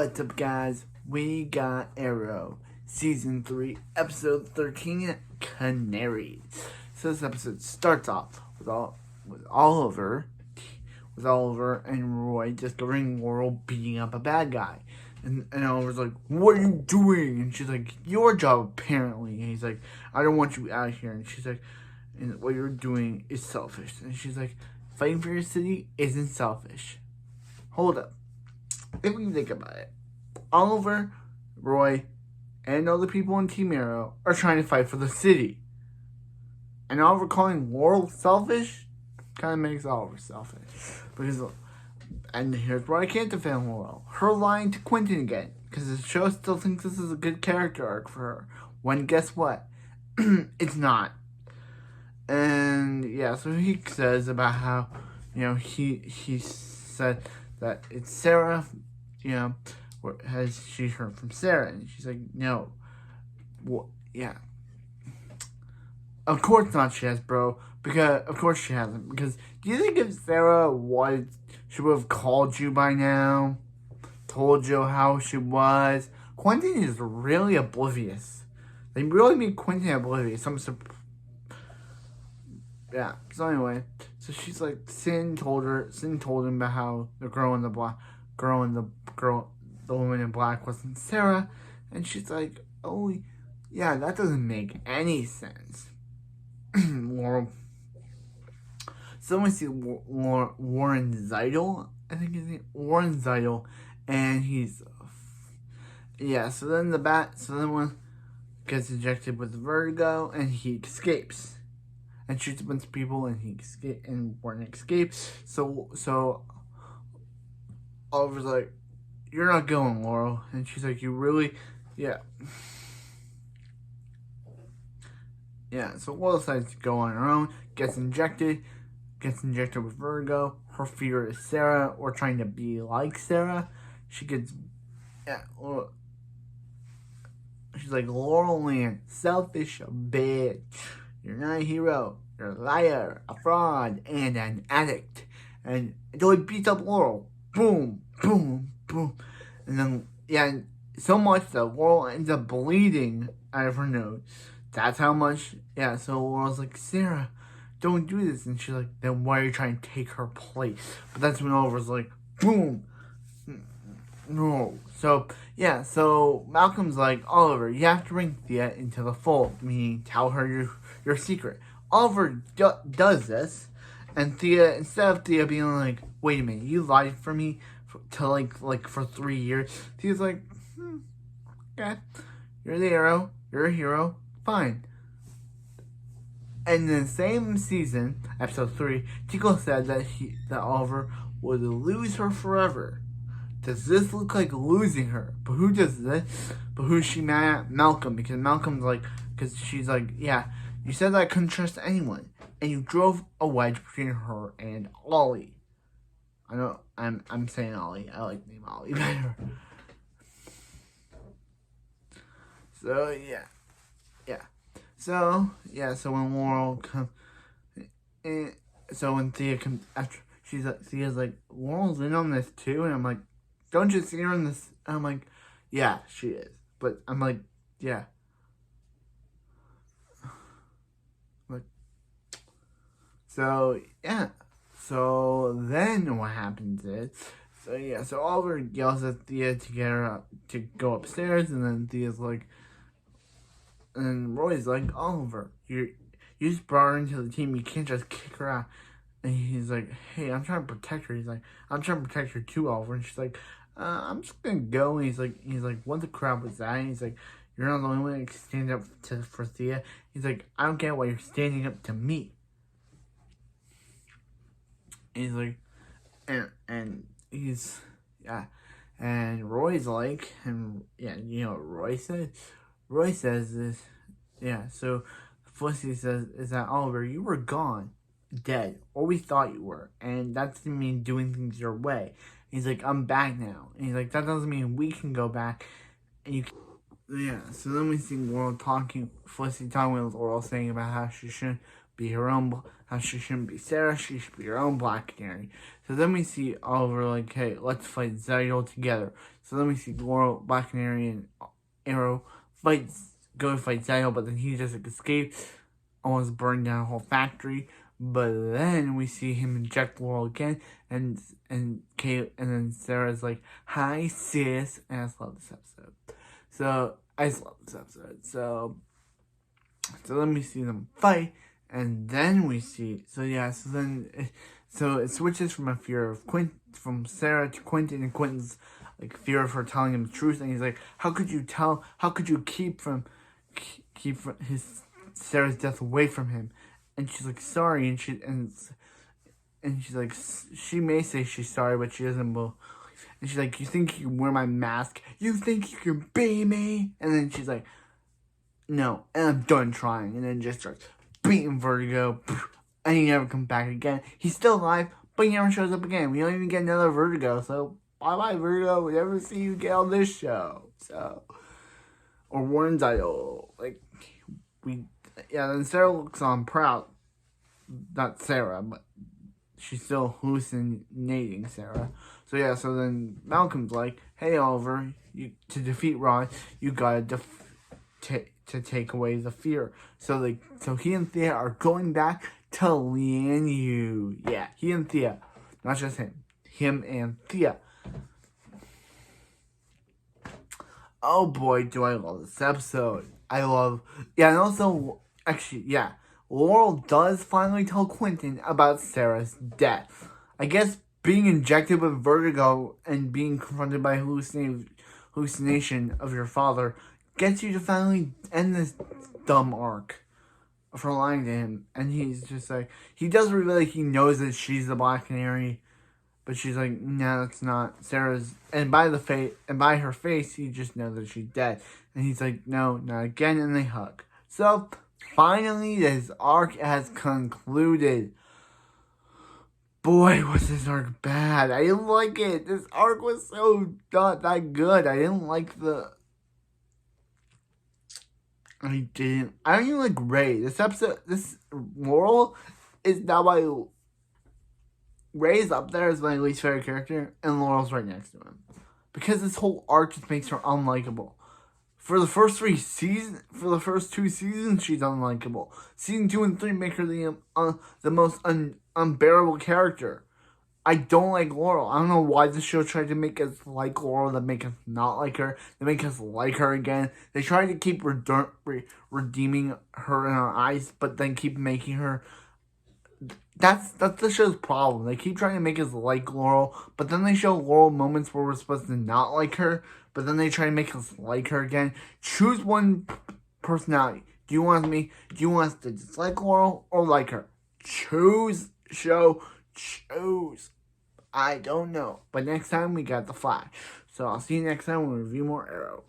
What's up, guys? We got Arrow, Season 3, Episode 13, Canaries. So this episode starts off with Oliver and Roy discovering Laurel beating up a bad guy. And Oliver's like, "What are you doing?" And she's like, "Your job, apparently." And he's like, "I don't want you out here." And she's like, "And what you're doing is selfish." And she's like, "Fighting for your city isn't selfish." Hold up. If we think about it, Oliver, Roy, and other people in Team Arrow are trying to fight for the city. And Oliver calling Laurel selfish kind of makes Oliver selfish. And here's where I can't defend Laurel. Her lying to Quentin again. Because the show still thinks this is a good character arc for her. When guess what? It's not. And yeah, so he says about how, he said that it's Sarah, has she heard from Sarah? And she's like, no. Well, yeah. Of course not she has, bro. Because, of course she hasn't. Because, do you think if Sarah was, she would have called you by now? Told you how she was? Quentin is really oblivious. They really made Quentin oblivious. Yeah, so anyway. So she's like, Sin told him about how the woman in black wasn't Sarah. And she's like, oh, yeah, that doesn't make any sense. Laurel. So then we see Warren Zeidel, I think his name, Warren Zeidel, and he's, so then one gets injected with vertigo, and he escapes, and shoots a bunch of people, and Warren escapes, so Oliver's like, you're not going, Laurel, and she's like, you really, yeah, so Laurel decides to go on her own, gets injected with vertigo. Her fear is Sarah, or trying to be like Sarah. She's like, Laurel Land, selfish bitch. You're not a hero. You're a liar, a fraud, and an addict. And until he beats up Laurel. Boom, boom, boom. And then, so much that Laurel ends up bleeding out of her nose. That's how much, so Laurel's like, Sarah, don't do this. And she's like, then why are you trying to take her place? But that's when Oliver's like, boom. No. So Malcolm's like, Oliver, you have to bring Thea into the fold. Meaning, tell her your secret. Oliver does this. And Thea, instead of Thea being like, wait a minute, you lied for me for 3 years. Thea's like, okay. You're the Arrow. You're a hero. Fine. And in the same season, episode 3, Tico said that Oliver would lose her forever. Does this look like losing her? But who does this? But who's she mad at? Malcolm. Because she's like, you said that I couldn't trust anyone. And you drove a wedge between her and Ollie. I know, I'm saying Ollie. I like the name Ollie better. So, yeah. So when Laurel comes, so when Thea comes after, Thea's like, Laurel's in on this too, and I'm like, don't you see her in this? And I'm like, yeah, she is, but I'm like, yeah. So then what happens is, so Oliver yells at Thea to get her up, to go upstairs, and then Thea's like, and Roy's like, Oliver, you just brought her into the team. You can't just kick her out. And he's like, hey, I'm trying to protect her. He's like, I'm trying to protect her too, Oliver. And she's like, I'm just gonna go. And he's like, what the crap was that? And he's like, you're not the only one that can stand up for Thea. He's like, I don't get why you're standing up to me. And he's like, and Roy's like, and you know what Roy said? Roy says this, so Felicity says, is that, Oliver, you were gone, dead, or we thought you were, and that doesn't mean doing things your way. And he's like, I'm back now. And he's like, that doesn't mean we can go back, and you can. So then we see Felicity talking with Laurel, saying about how she shouldn't be her own, how she shouldn't be Sarah, she should be her own Black Canary. So then we see Oliver like, hey, let's fight Zydle together. So then we see Laurel, Black Canary, and Arrow go fight Zydle, but then he just escapes, almost burned down a whole factory. But then we see him inject Laurel again, and then Sarah's like, "Hi, sis," and I just love this episode. So then we see them fight, and then we see so it switches from a fear of from Sarah to Quentin, and Quentin's like fear of her telling him the truth, and he's like, "How could you keep his Sarah's death away from him?" And she's like, "Sorry," and she's like, she may say she's sorry, but she doesn't believe. And she's like, "You think you can wear my mask? You think you can be me?" And then she's like, "No," and I'm done trying. And then just starts beating Vertigo, and he never comes back again. He's still alive, but he never shows up again. We don't even get another Vertigo, so bye-bye, Vertigo. We never see you get on this show. So, or Warren's Idol. Then Sarah looks on proud. Not Sarah, but she's still hallucinating Sarah. So then Malcolm's like, "Hey, Oliver, to defeat Rod, you gotta to take away the fear." So he and Thea are going back to Lian. Yeah, he and Thea, not just him. Him and Thea. Oh boy, do I love this episode. And also, actually, yeah, Laurel does finally tell Quentin about Sarah's death. I guess being injected with vertigo and being confronted by hallucination of your father gets you to finally end this dumb arc for lying to him. And he's just like, he does reveal he knows that she's the Black Canary, but she's like, "No, that's not Sarah's." And by her face, he just knows that she's dead. And he's like, "No, not again." And they hug. So finally, this arc has concluded. Boy, was this arc bad. I didn't like it. This arc was so not that good. I didn't like I don't even like Ray. This Laurel is now Ray's up there as my least favorite character, and Laurel's right next to him. Because this whole arc just makes her unlikable. For the first 2 seasons, she's unlikable. Season 2 and 3 make her the most unbearable character. I don't like Laurel. I don't know why the show tried to make us like Laurel, then make us not like her, then make us like her again. They tried to keep redeeming her in our eyes, but then keep making her... That's the show's problem. They keep trying to make us like Laurel, but then they show Laurel moments where we're supposed to not like her, but then they try to make us like her again. Choose one personality. Do you want us to dislike Laurel or like her? Choose. I don't know. But next time we got the Flash. So I'll see you next time when we review more Arrow.